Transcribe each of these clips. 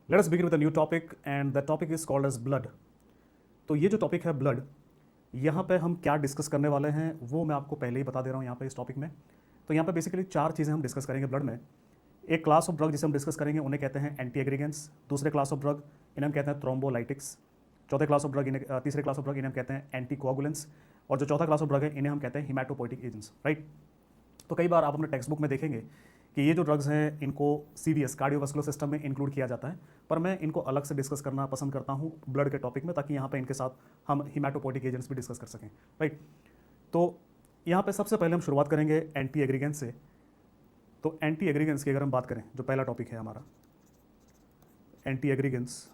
Late us begin with a new topic and the topic is called as blood. तो ये जो topic है blood, यहाँ पे हम क्या डिस्कस करने वाले हैं वो मैं आपको पहले ही बता दे रहा हूँ यहाँ पे इस टॉपिक में। तो यहाँ पे बेसिकली चार चीज़ें हम डिस्कस करेंगे ब्लड में। एक क्लास ऑफ ड्रग जिसे हम डिस्कस करेंगे उन्हें कहते हैं एंटी एग्रीगेंट्स। दूसरे क्लास ऑफ ड्रग इन्हें हम कहते हैं थ्रोम्बोलाइटिक्स। चौथे क्लास ऑफ ड्रग इन्हें तीसरे क्लास ऑफ ड्रग इन्हें हम कहते हैं एंटी कोआगुलेंट्स। और जो चौथा क्लास ऑफ ड्रग है इन्हें हम कहते हैं हिमैटोपोइटिक एजेंट्स, राइट। तो कई बार आप अपने टेक्स्ट बुक में देखेंगे कि ये जो ड्रग्स हैं इनको सीवीएस कार्डियोवास्कुलर सिस्टम में इंक्लूड किया जाता है, पर मैं इनको अलग से डिस्कस करना पसंद करता हूँ ब्लड के टॉपिक में, ताकि यहाँ पे इनके साथ हम हिमैटोपोइटिक एजेंट्स भी डिस्कस कर सकें, राइट। तो यहाँ पे सबसे पहले हम शुरुआत करेंगे एंटी एग्रीगेंट्स से। तो एंटी एग्रीगेंट्स की अगर हम बात करें, जो पहला टॉपिक है हमारा एंटी एग्रीगेंट्स।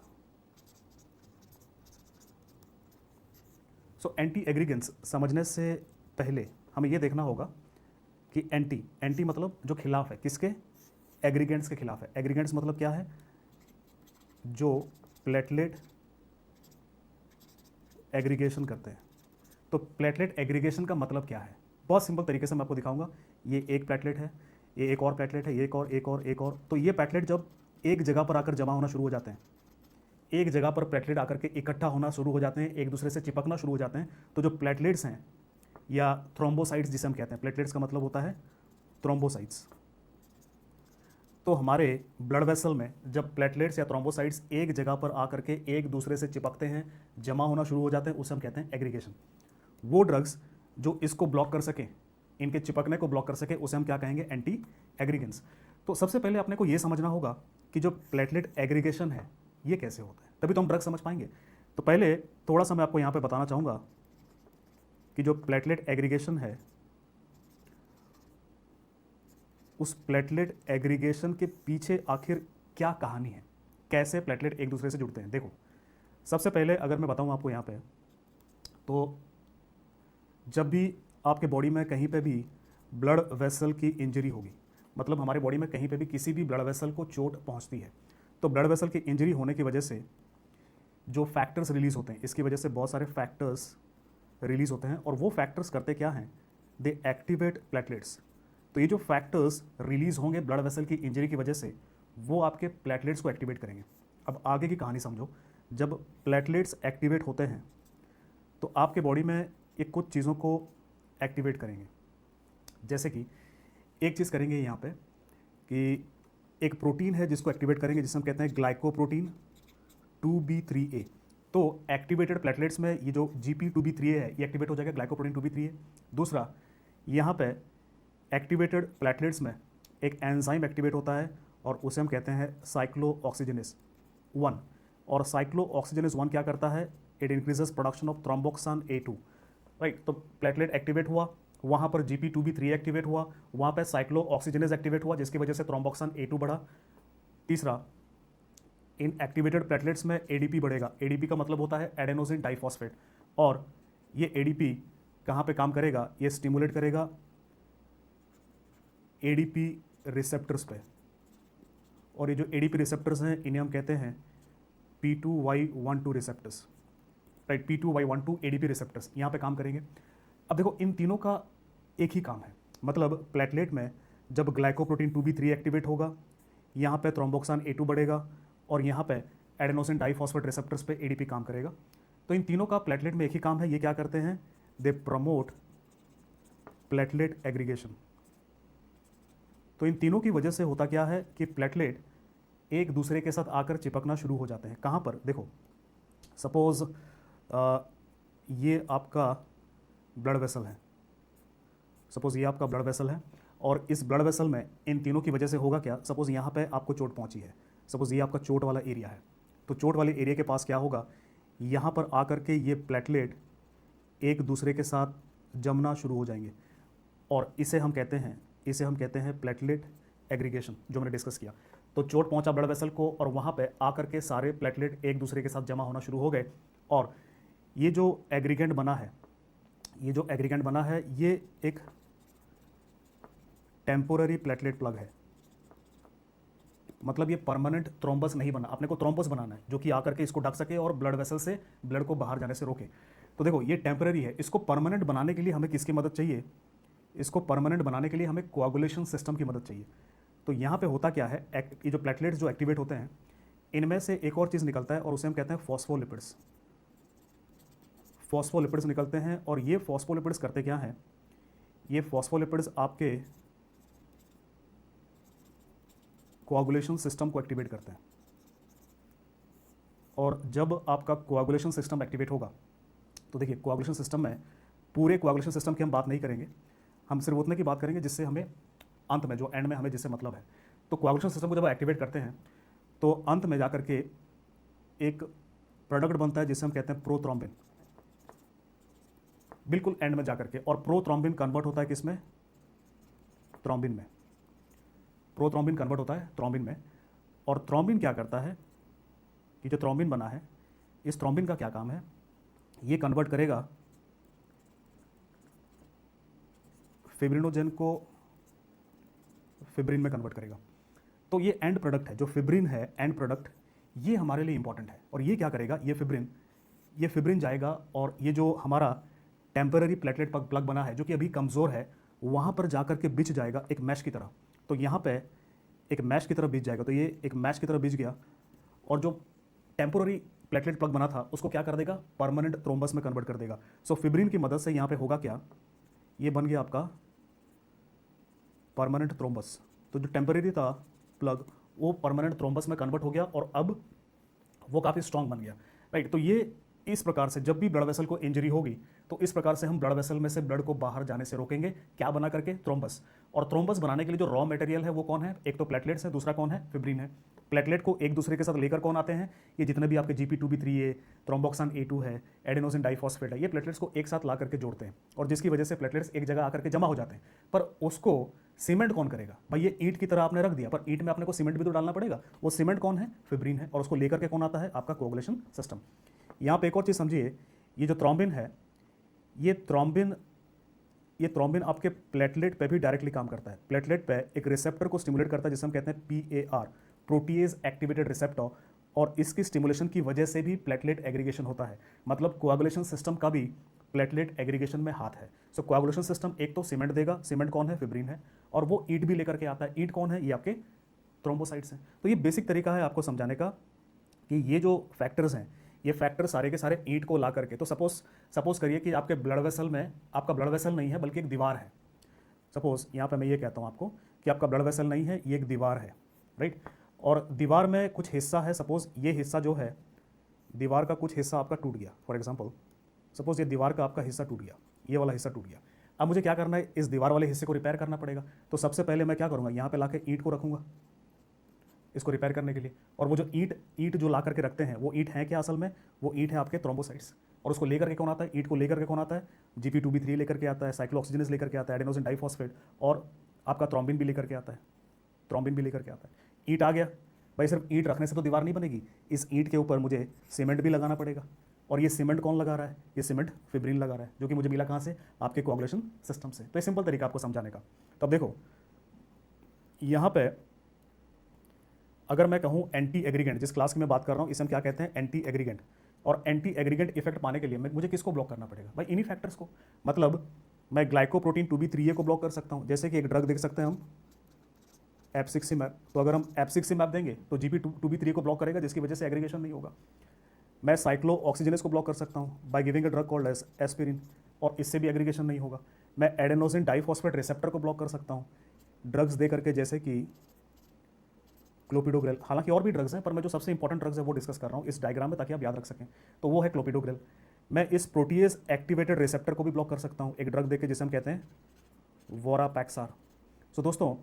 सो एंटी एग्रीगेंट्स समझने से पहले हमें ये देखना होगा कि एंटी एंटी मतलब जो खिलाफ है, किसके? एग्रीगेंट्स के खिलाफ है। एग्रीगेंट्स मतलब क्या है? जो प्लेटलेट एग्रीगेशन करते हैं। तो प्लेटलेट एग्रीगेशन का मतलब क्या है? बहुत सिंपल तरीके से मैं आपको दिखाऊंगा। ये एक प्लेटलेट है, ये एक और प्लेटलेट है, ये एक और एक और एक और। तो ये प्लेटलेट जब एक जगह पर आकर जमा होना शुरू हो जाते हैं, एक जगह पर प्लेटलेट आकर के इकट्ठा होना शुरू हो जाते हैं, एक दूसरे से चिपकना शुरू हो जाते हैं, तो जो प्लेटलेट्स हैं या थ्रोम्बोसाइट्स जिसे हम कहते हैं, प्लेटलेट्स का मतलब होता है थ्रोम्बोसाइट्स। तो हमारे ब्लड वेसल में जब प्लेटलेट्स या थ्रोम्बोसाइट्स एक जगह पर आकर के एक दूसरे से चिपकते हैं, जमा होना शुरू हो जाते हैं, उसे हम कहते हैं एग्रीगेशन। वो ड्रग्स जो इसको ब्लॉक कर सके, इनके चिपकने को ब्लॉक कर सके, उसे हम क्या कहेंगे? एंटी एग्रीगेंट्स। तो सबसे पहले अपने को ये समझना होगा कि जो प्लेटलेट एग्रीगेशन है ये कैसे होता है, तभी तो हम ड्रग समझ पाएंगे। तो पहले थोड़ा सा मैं आपको यहाँ पे बताना चाहूँगा कि जो प्लेटलेट एग्रीगेशन है, उस प्लेटलेट एग्रीगेशन के पीछे आखिर क्या कहानी है, कैसे प्लेटलेट एक दूसरे से जुड़ते हैं। देखो, सबसे पहले अगर मैं बताऊं आपको यहाँ पे, तो जब भी आपके बॉडी में कहीं पे भी ब्लड वेसल की इंजरी होगी, मतलब हमारे बॉडी में कहीं पे भी किसी भी ब्लड वेसल को चोट पहुँचती है, तो ब्लड वेसल की इंजरी होने की वजह से जो फैक्टर्स रिलीज़ होते हैं, इसकी वजह से बहुत सारे फैक्टर्स रिलीज़ होते हैं, और वो फैक्टर्स करते क्या हैं? दे एक्टिवेट प्लेटलेट्स। तो ये जो फैक्टर्स रिलीज़ होंगे ब्लड वेसल की इंजरी की वजह से, वो आपके प्लेटलेट्स को एक्टिवेट करेंगे। अब आगे की कहानी समझो। जब प्लेटलेट्स एक्टिवेट होते हैं तो आपके बॉडी में ये कुछ चीज़ों को एक्टिवेट करेंगे। जैसे कि एक चीज़ करेंगे यहाँ पे कि एक प्रोटीन है जिसको एक्टिवेट करेंगे, जिसे हम कहते हैं ग्लाइकोप्रोटीन 2B3A। तो एक्टिवेटेड प्लेटलेट्स में ये जो GP2B3A है, ये एक्टिवेट हो जाएगा, ग्लाइकोप्रोटीन 2B3A। दूसरा, यहाँ पे एक्टिवेटेड प्लेटलेट्स में एक एंजाइम एक्टिवेट होता है, और उसे हम कहते हैं साइक्लोऑक्सीजनेस 1। और साइक्लोऑक्सीजनेस 1 क्या करता है? It increases production of thromboxane A2, right. तो प्लेटलेट एक्टिवेट हुआ, वहाँ पर GP2B3A एक्टिवेट हुआ, वहाँ पर साइक्लोऑक्सीजनेस एक्टिवेट हुआ, जिसकी वजह से थ्रोम्बोक्सान A2 बढ़ा। तीसरा, इन एक्टिवेटेड प्लेटलेट्स में ADP बढ़ेगा। ADP का मतलब होता है एडेनोसिन डाइफॉस्फेट, और ये ADP कहाँ पे काम करेगा? ये स्टिमुलेट करेगा ADP रिसेप्टर्स पे, और ये जो ADP रिसेप्टर्स हैं इन्हें हम कहते हैं P2Y12 receptors, right. P2Y12 ADP receptors यहाँ पे काम करेंगे। अब देखो, इन तीनों का एक ही काम है, मतलब प्लेटलेट में जब ग्लाइकोप्रोटीन 2B3 एक्टिवेट होगा, यहाँ पे थ्रोम्बोक्सान A2 बढ़ेगा, और यहाँ पे एडेनोसिन डाइफॉस्फेट रिसेप्टर्स पे ADP काम करेगा। तो इन तीनों का प्लेटलेट में एक ही काम है। ये क्या करते हैं? They promote platelet aggregation. तो इन तीनों की वजह से होता क्या है कि प्लेटलेट एक दूसरे के साथ आकर चिपकना शुरू हो जाते हैं। कहाँ पर? देखो, सपोज ये आपका ब्लड वेसल है, सपोज ये आपका ब्लड वेसल है, और इस ब्लड वेसल में इन तीनों की वजह से होगा क्या? सपोज यहाँ पे आपको चोट पहुँची है, सपोज ये आपका चोट वाला एरिया है, तो चोट वाले एरिया के पास क्या होगा? यहाँ पर आकर के ये प्लेटलेट एक दूसरे के साथ जमना शुरू हो जाएंगे, और इसे हम कहते हैं प्लेटलेट एग्रीगेशन, जो मैंने डिस्कस किया। तो चोट पहुंचा ब्लड वेसल को, और वहाँ पे आकर के सारे प्लेटलेट एक दूसरे के साथ जमा होना शुरू हो गए, और ये जो एग्रीगेंट बना है, ये एक टेम्पोररी प्लेटलेट प्लग है। मतलब ये परमानेंट थ्रोम्बस नहीं बना, अपने को थ्रोम्बस बनाना है जो कि आकर के इसको ढक सके और ब्लड वेसल से ब्लड को बाहर जाने से रोके। तो देखो, ये टेम्पररी है। इसको परमानेंट बनाने के लिए हमें किसकी मदद चाहिए? इसको परमानेंट बनाने के लिए हमें कोआगुलेशन सिस्टम की मदद चाहिए। तो यहाँ पे होता क्या है, ये जो प्लेटलेट्स जो एक्टिवेट होते हैं, इनमें से एक और चीज़ निकलता है और उसे हम कहते हैं फॉस्फोलिपिड्स। फॉस्फोलिपिड्स निकलते हैं और ये फॉस्फोलिपिड्स करते क्या हैं, ये फॉस्फोलिपिड्स आपके कोआगुलेशन सिस्टम को एक्टिवेट करते हैं। और जब आपका कोआगुलेशन सिस्टम एक्टिवेट होगा तो देखिए कोआगुलेशन सिस्टम में, पूरे कोआगुलेशन सिस्टम की हम बात नहीं करेंगे, हम सिर्फ उतने की बात करेंगे जिससे हमें अंत में, जो एंड में हमें जिससे मतलब है। तो कोआगुलेशन सिस्टम को जब एक्टिवेट करते हैं तो अंत में जाकर के एक प्रोडक्ट बनता है जिसे हम कहते हैं प्रोथ्रोम्बिन, बिल्कुल एंड में जाकर के। और प्रोथ्रोम्बिन कन्वर्ट होता है किसमें, थ्रोम्बिन में। प्रोथ्रोम्बिन कन्वर्ट होता है थ्रोम्बिन में। और थ्रोम्बिन क्या करता है कि जो थ्रोम्बिन बना है, इस थ्रोम्बिन का क्या काम है, ये कन्वर्ट करेगा फिब्रिनोजेन को फिब्रिन में कन्वर्ट करेगा। तो ये एंड प्रोडक्ट है, जो फिब्रिन है एंड प्रोडक्ट, ये हमारे लिए इंपॉर्टेंट है। और ये क्या करेगा, ये फिब्रिन जाएगा और ये जो हमारा टेम्पररी प्लेटलेट प्लग बना है जो कि अभी कमज़ोर है, वहाँ पर जाकर के बिछ जाएगा एक मैश की तरह। तो यहाँ पे एक मैश की तरह बिछ जाएगा, तो ये एक मैश की तरह बिछ गया और जो टेम्पोररी प्लेटलेट प्लग बना था उसको क्या कर देगा, परमानेंट थ्रोम्बस में कन्वर्ट कर देगा। सो फिब्रिन की मदद से यहाँ पे होगा क्या, ये बन गया आपका परमानेंट थ्रोम्बस। तो जो टेम्पररी था प्लग वो परमानेंट थ्रोम्बस में कन्वर्ट हो गया और अब वो काफ़ी स्ट्रांग बन गया, राइट। तो ये इस प्रकार से जब भी ब्लड वेसल को इंजरी होगी तो इस प्रकार से हम ब्लड वेसल में से ब्लड को बाहर जाने से रोकेंगे, क्या बना करके, थ्रोम्बस। और थ्रोम्बस बनाने के लिए जो रॉ मटेरियल है वो कौन है, एक तो प्लेटलेट्स है, दूसरा कौन है, फिब्रिन है। प्लेटलेट को एक दूसरे के साथ लेकर कौन आते हैं, ये जितने भी आपके GP2B3A, थ्रोम्बोक्सान A2 है, एडेनोसिन डाइफॉस्फेट है, ये प्लेटलेट्स को एक साथ ला करके जोड़ते हैं और जिसकी वजह से प्लेटलेट्स एक जगह आकर के जमा हो जाते हैं। पर उसको सीमेंट कौन करेगा भाई, ये ईंट की तरह आपने रख दिया, पर ईंट में आपने को सीमेंट भी तो डालना पड़ेगा। वो सीमेंट कौन है, फिब्रिन है। और उसको लेकर के कौन आता है, आपका कोगुलेशन सिस्टम। यहाँ पे एक और चीज़ समझिए, ये जो थ्रोम्बिन है, ये थ्रोम्बिन आपके प्लेटलेट पे भी डायरेक्टली काम करता है। प्लेटलेट पे एक रिसेप्टर को स्टिमुलेट करता है जिसे हम कहते हैं PAR, प्रोटीएज एक्टिवेटेड रिसेप्टर, और इसकी स्टिमुलेशन की वजह से भी प्लेटलेट एग्रीगेशन होता है। मतलब कोआगुलेशन सिस्टम का भी प्लेटलेट एग्रीगेशन में हाथ है। सो कोआगुलेशन सिस्टम एक तो सीमेंट देगा, सीमेंट कौन है, फिब्रिन है, और वो ईंट भी लेकर के आता है। ईंट कौन है, ये आपके थ्रोम्बोसाइट्स हैं। तो ये बेसिक तरीका है आपको समझाने का कि ये जो फैक्टर्स हैं, ये फैक्टर सारे के सारे ईंट को ला करके, तो सपोज करिए कि आपके ब्लड वेसल में, आपका ब्लड वेसल नहीं है बल्कि एक दीवार है। सपोज यहाँ पे मैं ये कहता हूँ आपको कि आपका ब्लड वेसल नहीं है, ये एक दीवार है, राइट। और दीवार में कुछ हिस्सा है, सपोज ये हिस्सा जो है, दीवार का कुछ हिस्सा आपका टूट गया। फॉर एग्जाम्पल सपोज ये दीवार का आपका हिस्सा टूट गया, ये वाला हिस्सा टूट गया। अब मुझे क्या करना है, इस दीवार वाले हिस्से को रिपेयर करना पड़ेगा। तो सबसे पहले मैं क्या करूँगा, यहाँ पे ला के ईंट को रखूँगा इसको रिपेयर करने के लिए। और वो जो ईंट जो ला करके रखते हैं, वो ईंट है क्या, असल में वो ईंट है आपके थ्रोम्बोसाइट्स। और उसको लेकर के कौन आता है, ईंट को लेकर के कौन आता है, GP2B3 लेकर के आता है, साइक्लोऑक्सीजनेस लेकर के आता है, एडेनोसिन डाइफॉस्फेट, और आपका थ्रोम्बिन भी लेकर के आता है, थ्रोम्बिन भी लेकर के आता है। ईंट आ गया भाई, सिर्फ ईंट रखने से तो दीवार नहीं बनेगी, इस ईंट के ऊपर मुझे सीमेंट भी लगाना पड़ेगा। और ये सीमेंट कौन लगा रहा है, ये सीमेंट फिब्रिन लगा रहा है, जो कि मुझे मिला कहाँ से, आपके कोआगुलेशन सिस्टम से। तो ये सिंपल तरीका आपको समझाने का। तो अब देखो यहाँ पे अगर मैं कहूँ एंटी एग्रीगेंट, जिस क्लास की मैं बात कर रहा हूँ इसे हम क्या कहते हैं, एंटी एग्रीगेंट। और एंटी एग्रीगेंट इफेक्ट पाने के लिए मुझे किसको ब्लॉक करना पड़ेगा भाई, इन्हीं फैक्टर्स को। मतलब मैं ग्लाइकोप्रोटीन 2B3A को ब्लॉक कर सकता हूँ, जैसे कि एक ड्रग देख सकते हैं हम एप्सिक्सिमैब। तो अगर हम एप्सिक्सिमैब देंगे तो GP2B3A को ब्लॉक करेगा, जिसकी वजह से एग्रीगेशन नहीं होगा। मैं साइक्लोऑक्सीजनेस को ब्लॉक कर सकता हूँ by giving a drug called as aspirin, और इससे भी एग्रीगेशन नहीं होगा। मैं एडेनोसिन डाइफॉस्फेट रिसेप्टर को ब्लॉक कर सकता हूँ ड्रग्स दे करके, जैसे कि क्लोपिडोग्रेल। हालांकि और भी ड्रग्स हैं, पर मैं जो सबसे इंपॉर्टेंट ड्रग्स है वो डिस्कस कर रहा हूँ इस डायग्राम में, ताकि आप याद रख सकें। तो वो है क्लोपिडोग्रेल। मैं इस प्रोटीएज एक्टिवेटेड रिसेप्टर को भी ब्लॉक कर सकता हूँ एक ड्रग देके, जिसे हम कहते हैं वोरापैक्सार। सो दोस्तों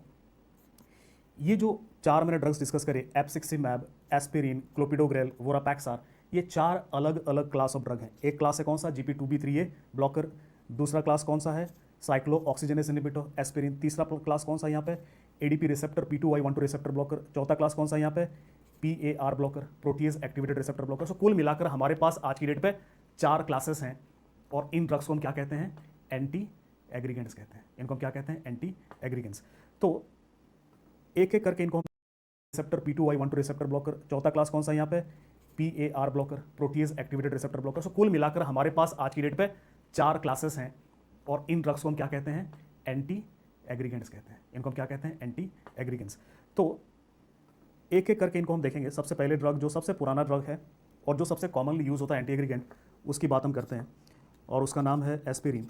ये जो 4 मैंने ड्रग्स डिस्कस करे, एप्सिक्सिमैब, एस्पिरिन, क्लोपिडोग्रेल, वोरापैक्सार, ये 4 अलग अलग क्लास ऑफ ड्रग हैं। एक क्लास है कौन सा, GP2B3A ब्लॉकर। दूसरा क्लास कौन सा है, साइक्लोऑक्सीजनेस इनहिबिटर, एस्पिरिन। तीसरा क्लास कौन सा यहाँ पे, ADP receptor, P2Y12 receptor blocker. चौथा क्लास कौन सा यहाँ पे, PAR blocker, protease activated receptor blocker. So कुल मिलाकर हमारे पास आज की डेट पे 4 क्लासेस हैं, और इन ड्रग्स को हम क्या कहते हैं, एंटी एग्रीगेंट्स कहते हैं। इनको हम क्या कहते हैं, एंटी एग्रीगेंट्स। तो एक एक करके इनको हम रिसेप्टर, P2Y12 रिसेप्टर ब्लॉकर। चौथा क्लास कौन सा यहाँ पे, PAR blocker, protease activated receptor blocker. So कुल मिलाकर हमारे पास आज की डेट पे 4 क्लासेस हैं, और इन ड्रग्स को हम क्या कहते हैं, एंटी एग्रीगेंट्स कहते हैं। इनको हम क्या कहते हैं, एंटी एग्रीगेंट्स। तो एक एक करके इनको हम देखेंगे। सबसे पहले ड्रग, जो सबसे पुराना ड्रग है और जो सबसे कॉमनली यूज़ होता है एंटी एग्रीगेंट, उसकी बात हम करते हैं और उसका नाम है एस्पिरिन।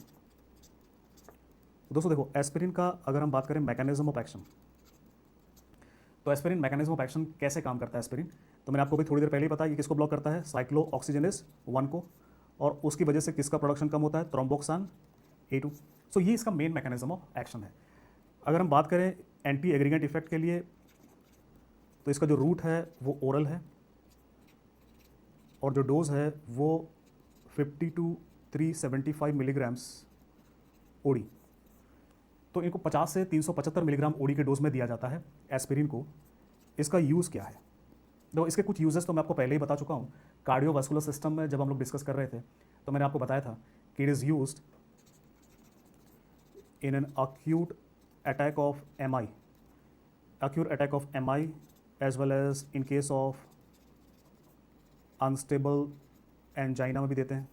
दोस्तों देखो, एस्पिरिन का अगर हम बात करें मैकेनिज्म ऑफ एक्शन, तो एस्पिरिन मैकेनिज्म ऑफ एक्शन कैसे काम करता है एस्पिरिन, तो मैंने आपको भी थोड़ी देर पहले ही बताया ये किसको ब्लॉक करता है, साइक्लोऑक्सीजनेस 1 को, और उसकी वजह से किसका प्रोडक्शन कम होता है, थ्रोम्बोक्सान A2। सो ये इसका मेन मैकेनिज्म ऑफ एक्शन है। अगर हम बात करें एंटी एग्रीगेंट इफेक्ट के लिए, तो इसका जो रूट है वो ओरल है और जो डोज है वो 50 to 375 मिलीग्राम्स ओडी। तो इनको 50 से 375 मिलीग्राम ओडी के डोज में दिया जाता है एस्पिरिन को। इसका यूज़ क्या है, तो इसके कुछ यूजेस तो मैं आपको पहले ही बता चुका हूँ। कार्डियोवास्कुलर सिस्टम में जब हम लोग डिस्कस कर रहे थे तो मैंने आपको बताया था कि it is used in an acute attack of MI, acute attack of MI as well as in case of unstable angina में भी देते हैं।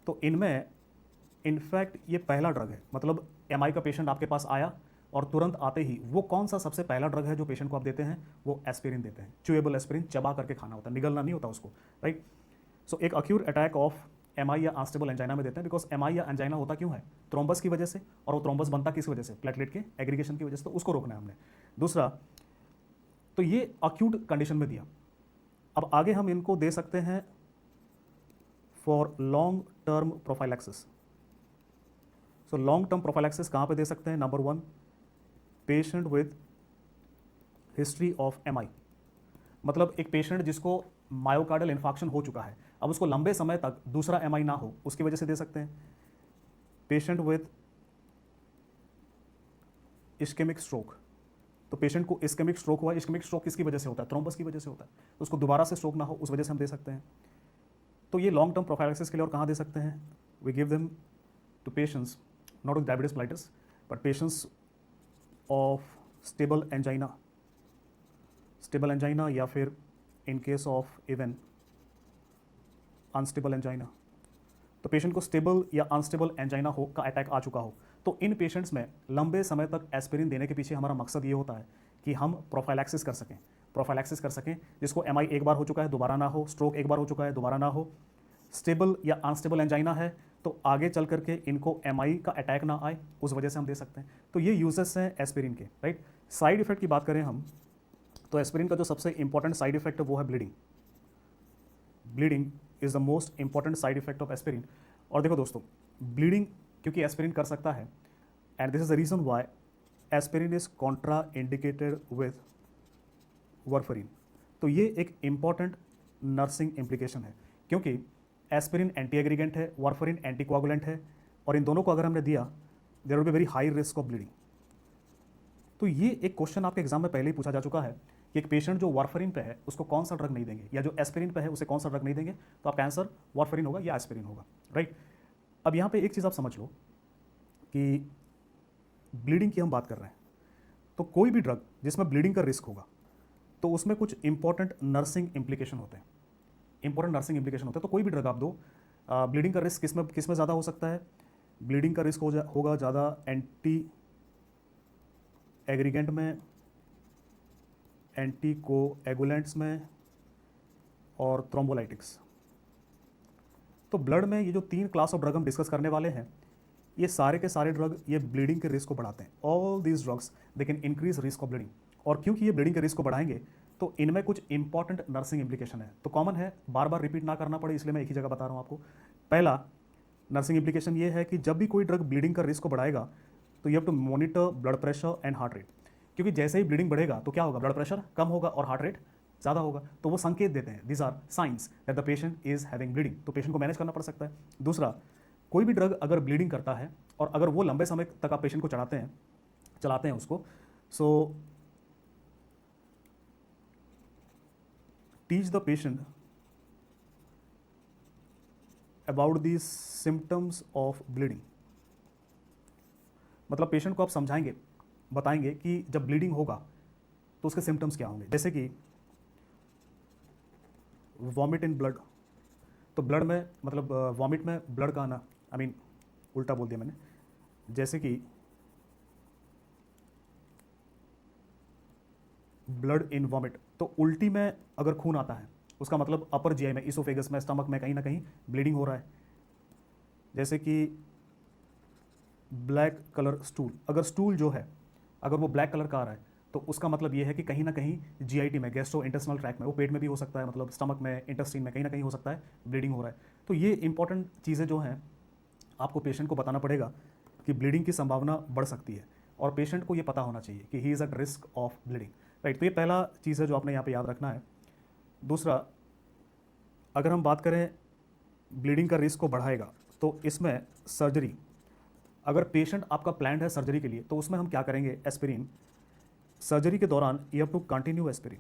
तो इनमें इनफैक्ट ये पहला ड्रग है, मतलब MI का पेशेंट आपके पास आया और तुरंत आते ही वो कौन सा सबसे पहला ड्रग है जो पेशेंट को आप देते हैं, वो एस्पिरिन देते हैं। च्यूएबल एस्पिरिन, चबा करके खाना होता है, निगलना नहीं होता उसको, राइट। सो एक acute अटैक ऑफ MI या अनस्टेबल एंजाइना में देते हैं, बिकॉज MI या एंजाइना होता क्यों है, थ्रोम्बस की वजह से, और वो थ्रोम्बस बनता किस वजह से, प्लेटलेट के एग्रीगेशन की वजह से, तो उसको रोकना है हमने। दूसरा, तो ये अक्यूट कंडीशन में दिया। अब आगे हम इनको दे सकते हैं for long term prophylaxis. So long term prophylaxis कहाँ पे दे सकते हैं, number 1, patient with history of MI, मतलब एक पेशेंट जिसको मायोकार्डियल इन्फार्क्शन हो चुका है, अब उसको लंबे समय तक दूसरा MI ना हो, उसकी वजह से दे सकते हैं। पेशेंट विद इस्केमिक स्ट्रोक, तो पेशेंट को इस्केमिक स्ट्रोक हुआ, इस्केमिक स्ट्रोक किसकी वजह से होता है, थ्रोम्बस की वजह से होता है, तो उसको दोबारा से स्ट्रोक ना हो, उस वजह से हम दे सकते हैं। तो ये लॉन्ग टर्म प्रोफाइलैक्सिस के लिए और कहाँ दे सकते हैं, we give them to patients not with diabetes mellitus but patients of stable angina या फिर in case of even unstable angina. तो पेशेंट को स्टेबल या अनस्टेबल एंजाइना हो का अटैक आ चुका हो, तो इन पेशेंट्स में लंबे समय तक एस्पिरिन देने के पीछे हमारा मकसद ये होता है कि हम प्रोफाइलैक्सिस कर सकें, जिसको MI एक बार हो चुका है दोबारा ना हो, स्ट्रोक एक बार हो चुका है दोबारा ना हो, स्टेबल या अनस्टेबल एंजाइना है तो आगे चल करके इनको MI का अटैक ना आए, उस वजह से हम दे सकते हैं। तो ये यूजेस हैं एस्पिरिन के, राइट। साइड इफेक्ट की बात करें हम, तो एस्पिरिन का जो सबसे इंपॉर्टेंट साइड इफेक्ट है वो है bleeding is the most important side effect of aspirin. और देखो दोस्तों, ब्लीडिंग क्योंकि एस्पिरिन कर सकता है, and this is the reason why aspirin is contraindicated with warfarin. तो ये एक इंपॉर्टेंट नर्सिंग इम्प्लीकेशन है, क्योंकि एस्पिरिन एंटी एग्रीगेंट है, वारफरीन एंटीकोआगुलेंट है, और इन दोनों को अगर हमने दिया, there will be very high risk of bleeding. तो ये एक क्वेश्चन आपके एग्जाम में पहले ही पूछा जा चुका है कि एक पेशेंट जो वारफरीन पे है उसको कौन सा ड्रग नहीं देंगे, या जो एस्पिरिन पे है उसे कौन सा ड्रग नहीं देंगे, तो आपका आंसर वारफरीन होगा या एस्पिरिन होगा, राइट। अब यहाँ पे एक चीज़ आप समझ लो कि ब्लीडिंग की हम बात कर रहे हैं, तो कोई भी ड्रग जिसमें ब्लीडिंग का रिस्क होगा तो उसमें कुछ इंपॉर्टेंट नर्सिंग इम्प्लीकेशन होते हैं, तो कोई भी ड्रग आप दो, ब्लीडिंग का रिस्क किस में ज़्यादा हो सकता है, ब्लीडिंग का रिस्क होगा ज़्यादा एंटी एग्रीगेंट में, एंटीकोएगुलेंट्स में और थ्रोम्बोलाइटिक्स। तो ब्लड में ये जो 3 क्लास ऑफ ड्रग हम डिस्कस करने वाले हैं, ये सारे के सारे ड्रग ये ब्लीडिंग के रिस्क को बढ़ाते हैं। All these drugs they can increase risk of bleeding, और क्योंकि ये ब्लीडिंग के रिस्क को बढ़ाएंगे तो इनमें कुछ इंपॉर्टेंट नर्सिंग इम्प्लीकेशन है। तो कॉमन है, बार बार रिपीट ना करना पड़े इसलिए मैं एक ही जगह बता रहा हूँ आपको। पहला नर्सिंग इम्प्लीकेशन ये है कि जब भी कोई ड्रग ब्लीडिंग का रिस्क को बढ़ाएगा तो you have to monitor blood pressure and heart rate, क्योंकि जैसे ही ब्लीडिंग बढ़ेगा तो क्या होगा, ब्लड प्रेशर कम होगा और हार्ट रेट ज़्यादा होगा, तो वो संकेत देते हैं, these are signs that the patient is having bleeding, तो पेशेंट को मैनेज करना पड़ सकता है। दूसरा, कोई भी ड्रग अगर ब्लीडिंग करता है और अगर वो लंबे समय तक आप पेशेंट को चलाते हैं उसको, so teach the patient about the symptoms of bleeding, मतलब पेशेंट को आप समझाएंगे, बताएंगे कि जब ब्लीडिंग होगा तो उसके सिम्टम्स क्या होंगे, जैसे कि वॉमिट इन ब्लड, तो ब्लड में मतलब वॉमिट में ब्लड का आना, उल्टा बोल दिया मैंने, जैसे कि ब्लड इन वॉमिट, तो उल्टी में अगर खून आता है उसका मतलब अपर जीआई में, इसोफेगस में, स्टमक में कहीं ना कहीं ब्लीडिंग हो रहा है। जैसे कि ब्लैक कलर स्टूल, अगर स्टूल जो है अगर वो ब्लैक कलर का आ रहा है तो उसका मतलब ये है कि कहीं ना कहीं जीआईटी में, गैस्ट्रो इंटेस्टिनल ट्रैक में, वो पेट में भी हो सकता है, मतलब स्टमक में, इंटेस्टाइन में, कहीं ना कहीं हो सकता है ब्लीडिंग हो रहा है। तो ये इंपॉर्टेंट चीज़ें जो हैं आपको पेशेंट को बताना पड़ेगा कि ब्लीडिंग की संभावना बढ़ सकती है और पेशेंट को ये पता होना चाहिए कि he is at risk of bleeding, right. तो ये पहला चीज़ है जो आपने यहाँ पे याद रखना है। दूसरा, अगर हम बात करें ब्लीडिंग का रिस्क को बढ़ाएगा तो इसमें सर्जरी, अगर पेशेंट आपका प्लान्ड है सर्जरी के लिए तो उसमें हम क्या करेंगे, एस्पिरिन, सर्जरी के दौरान you have to continue aspirin.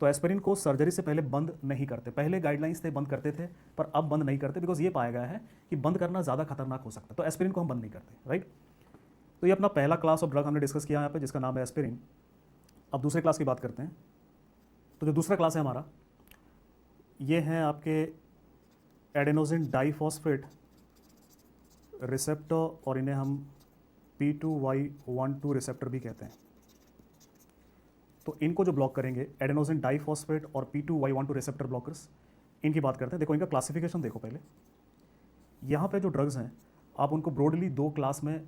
तो एस्पिरिन को सर्जरी से पहले बंद नहीं करते, पहले गाइडलाइंस थे बंद करते थे पर अब बंद नहीं करते, बिकॉज ये पाया गया है कि बंद करना ज़्यादा खतरनाक हो सकता है, तो एस्पिरिन को हम बंद नहीं करते, राइट। तो ये अपना पहला क्लास ऑफ ड्रग हमने डिस्कस किया यहाँ पे जिसका नाम है एस्पिरिन। अब दूसरे क्लास की बात करते हैं। तो जो दूसरा क्लास है हमारा, ये हैं आपके एडेनोसिन डाइफॉस्फेट रिसेप्टर, और इन्हें हम P2Y12 रिसेप्टर भी कहते हैं। तो इनको जो ब्लॉक करेंगे, एडेनोसिन डाइफॉस्फेट और P2Y12 रिसेप्टर ब्लॉकर्स, इनकी बात करते हैं। देखो इनका क्लासिफिकेशन देखो पहले। यहाँ पे जो ड्रग्स हैं आप उनको ब्रॉडली दो क्लास में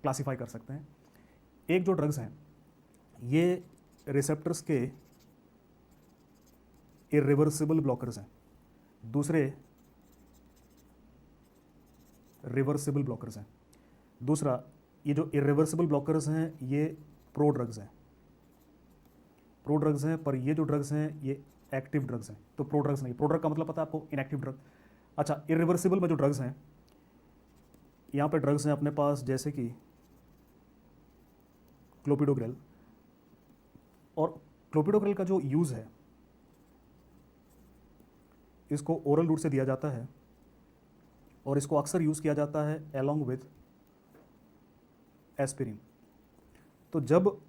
क्लासीफाई कर सकते हैं। एक जो ड्रग्स हैं ये रिसेप्टर्स के इरिवर्सिबल ब्लॉकर्स हैं, दूसरे रिवर्सिबल ब्लॉकर्स हैं। दूसरा, ये जो इरिवर्सिबल ब्लॉकर्स हैं ये प्रो ड्रग्स हैं, प्रो ड्रग्स हैं, पर ये जो ड्रग्स हैं ये एक्टिव ड्रग्स हैं। तो प्रो ड्रग्स नहीं, प्रो ड्रग का मतलब पता है आपको, इनएक्टिव ड्रग। अच्छा, इरिवर्सिबल में जो ड्रग्स हैं, यहाँ पे ड्रग्स हैं अपने पास जैसे कि क्लोपिडोग्रेल, और क्लोपिडोग्रेल का जो यूज़ है इसको ओरल रूट से दिया जाता है और इसको अक्सर यूज़ किया जाता है एलोंग विथ एस्पिरिन। तो जब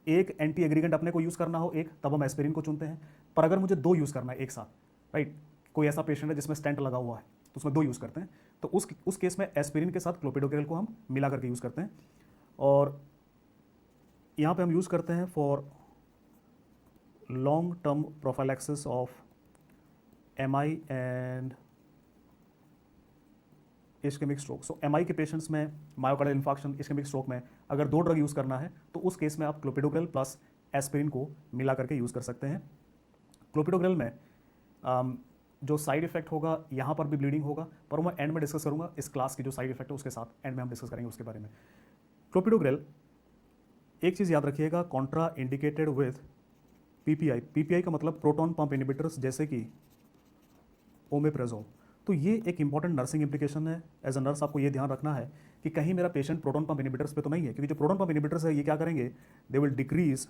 एक एंटी एग्रीगेंट अपने को यूज़ करना हो एक, तब हम एस्पिरिन को चुनते हैं, पर अगर मुझे दो यूज़ करना है एक साथ, राइट, कोई ऐसा पेशेंट है जिसमें स्टेंट लगा हुआ है तो उसमें दो यूज़ करते हैं, तो उस केस में एस्पिरिन के साथ क्लोपिडोग्रेल को हम मिला करके यूज़ करते हैं। और यहाँ पे हम यूज़ करते हैं for long term prophylaxis of MI and ischaemic stroke. So MI के पेशेंट्स में, मायोकार्डियल इन्फार्क्शन, इस्केमिक स्ट्रोक में अगर दो ड्रग यूज़ करना है तो उस केस में आप क्लोपिडोग्रेल प्लस एस्पिरिन को मिला करके यूज़ कर सकते हैं। क्लोपिडोग्रेल में जो साइड इफेक्ट होगा, यहाँ पर भी ब्लीडिंग होगा, पर मैं एंड में डिस्कस करूँगा इस क्लास की जो साइड इफेक्ट है उसके साथ, एंड में हम डिस्कस करेंगे उसके बारे में। क्लोपिडोग्रेल, एक चीज़ याद रखिएगा, Contra indicated with PPI। PPI का मतलब प्रोटॉन पंप इनिबिटर्स जैसे कि ओमेप्रेजोल। तो ये एक इंपॉर्टेंट नर्सिंग इंप्लीकेशन है। एज अ नर्स आपको ये ध्यान रखना है कि कहीं मेरा पेशेंट प्रोटॉन पंप इनिबिटर्स पे तो नहीं है, क्योंकि जो प्रोटॉन पंप इनिबिटर्स है ये क्या करेंगे, they will decrease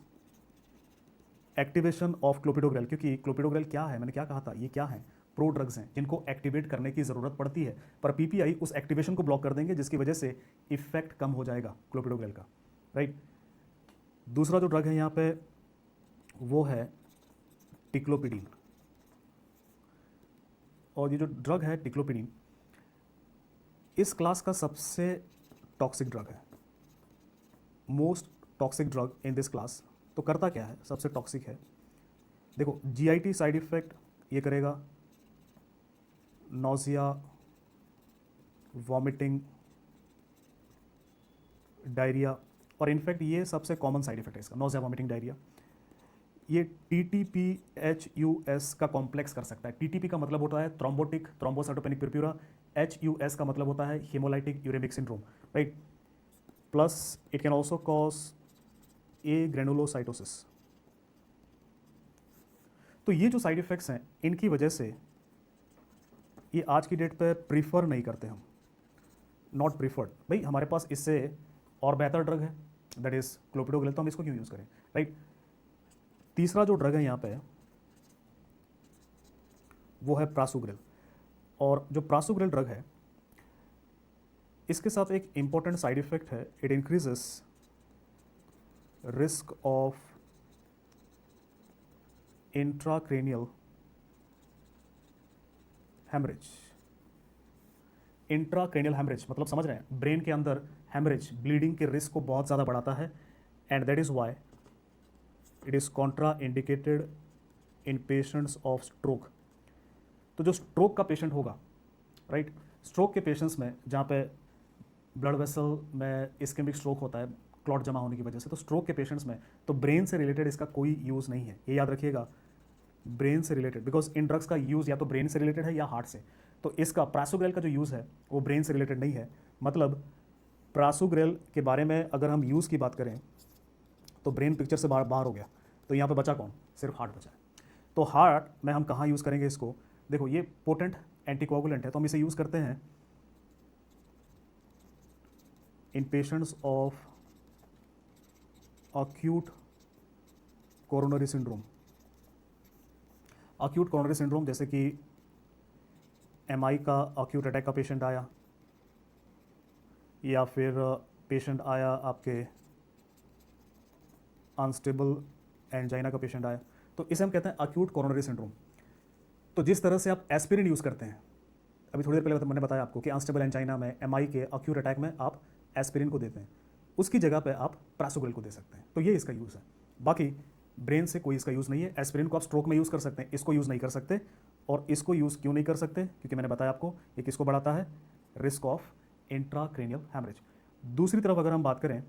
activation of clopidogrel. क्योंकि क्लोपिडोग्रेल क्या है, मैंने क्या कहा था, ये क्या है, प्रो ड्रग्स हैं जिनको एक्टिवेट करने की ज़रूरत पड़ती है, पर PPI उस एक्टिवेशन को ब्लॉक कर देंगे जिसकी वजह से इफेक्ट कम हो जाएगा क्लोपिडोग्रेल का, राइट। दूसरा जो ड्रग है यहाँ पे वो है टिक्लोपिडीन, और ये जो ड्रग है टिक्लोपिडीन इस क्लास का सबसे टॉक्सिक ड्रग है, most toxic drug in this class. तो करता क्या है, सबसे टॉक्सिक है, देखो GIT साइड इफेक्ट ये करेगा, नौजिया, वॉमिटिंग, डायरिया, और इनफैक्ट ये सबसे कॉमन साइड इफेक्ट है इसका, नौजिया, वॉमिटिंग, डायरिया। ये TTP-HUS का कॉम्प्लेक्स कर सकता है। TTP का मतलब होता है थ्रोम्बोटिक थ्रोम्बोसाइटोपेनिक पुरपुरा, HUS का मतलब होता है hemolytic uremic syndrome, right. Plus it can also cause agranulocytosis. तो ये जो साइड इफेक्ट्स हैं इनकी वजह से ये आज की डेट पे प्रीफर नहीं करते हम, नॉट प्रीफर्ड। भाई हमारे पास इससे और बेहतर ड्रग है दैट इज क्लोपिडोग्रेल, तो हम इसको क्यों यूज़ करें, राइट। तीसरा जो ड्रग है यहाँ पे वो है प्रासुग्रेल, और जो प्रासुग्रेल ड्रग है इसके साथ एक इंपॉर्टेंट साइड इफेक्ट है, it increases risk of intracranial haemorrhage. Intracranial haemorrhage मतलब समझ रहे हैं, ब्रेन के अंदर हेमरेज, ब्लीडिंग के रिस्क को बहुत ज़्यादा बढ़ाता है, and that is why it is Contra indicated in patients of stroke. तो जो स्ट्रोक का पेशेंट होगा, राइट, स्ट्रोक के पेशेंट्स में जहाँ पे ब्लड वेसल में इस्केमिक स्ट्रोक होता है क्लॉट जमा होने की वजह से, तो स्ट्रोक के पेशेंट्स में तो ब्रेन से रिलेटेड इसका कोई यूज़ नहीं है, ये याद रखिएगा, ब्रेन से रिलेटेड, बिकॉज इन ड्रग्स का यूज़ या तो ब्रेन से रिलेटेड है या हार्ट से। तो इसका प्रासोग्रेल का जो यूज़ है वो ब्रेन से रिलेटेड नहीं है। मतलब प्रासोग्रेल के बारे में अगर हम यूज़ की बात करें तो ब्रेन पिक्चर से बाहर बाहर हो गया, तो यहाँ पे बचा कौन, सिर्फ हार्ट बचा है। तो हार्ट में हम कहाँ यूज़ करेंगे इसको, देखो ये पोटेंट एंटीकोगुलेंट है, तो हम इसे यूज़ करते हैं in patients of acute coronary syndrome। acute coronary syndrome जैसे कि MI का acute अटैक का पेशेंट आया, या फिर पेशेंट आया आपके अनस्टेबल एंजाइना का पेशेंट आया, तो इसे हम कहते हैं acute coronary syndrome। तो जिस तरह से आप एस्पिरिन यूज़ करते हैं, अभी थोड़ी देर पहले मैंने बताया आपको कि अनस्टेबल एंजाइना में MI के acute अटैक में आप एस्पिरिन को देते हैं, उसकी जगह पे आप प्रासोग्रेल को दे सकते हैं। तो ये इसका यूज़ है, बाकी ब्रेन से कोई इसका यूज़ नहीं है। एस्पिरिन को आप स्ट्रोक में यूज़ कर सकते हैं, इसको यूज़ नहीं कर सकते। और इसको यूज़ क्यों नहीं कर सकते, क्योंकि मैंने बताया आपको ये किसको बढ़ाता है, रिस्क ऑफ इंट्राक्रेनियल हैमरेज। दूसरी तरफ अगर हम बात करें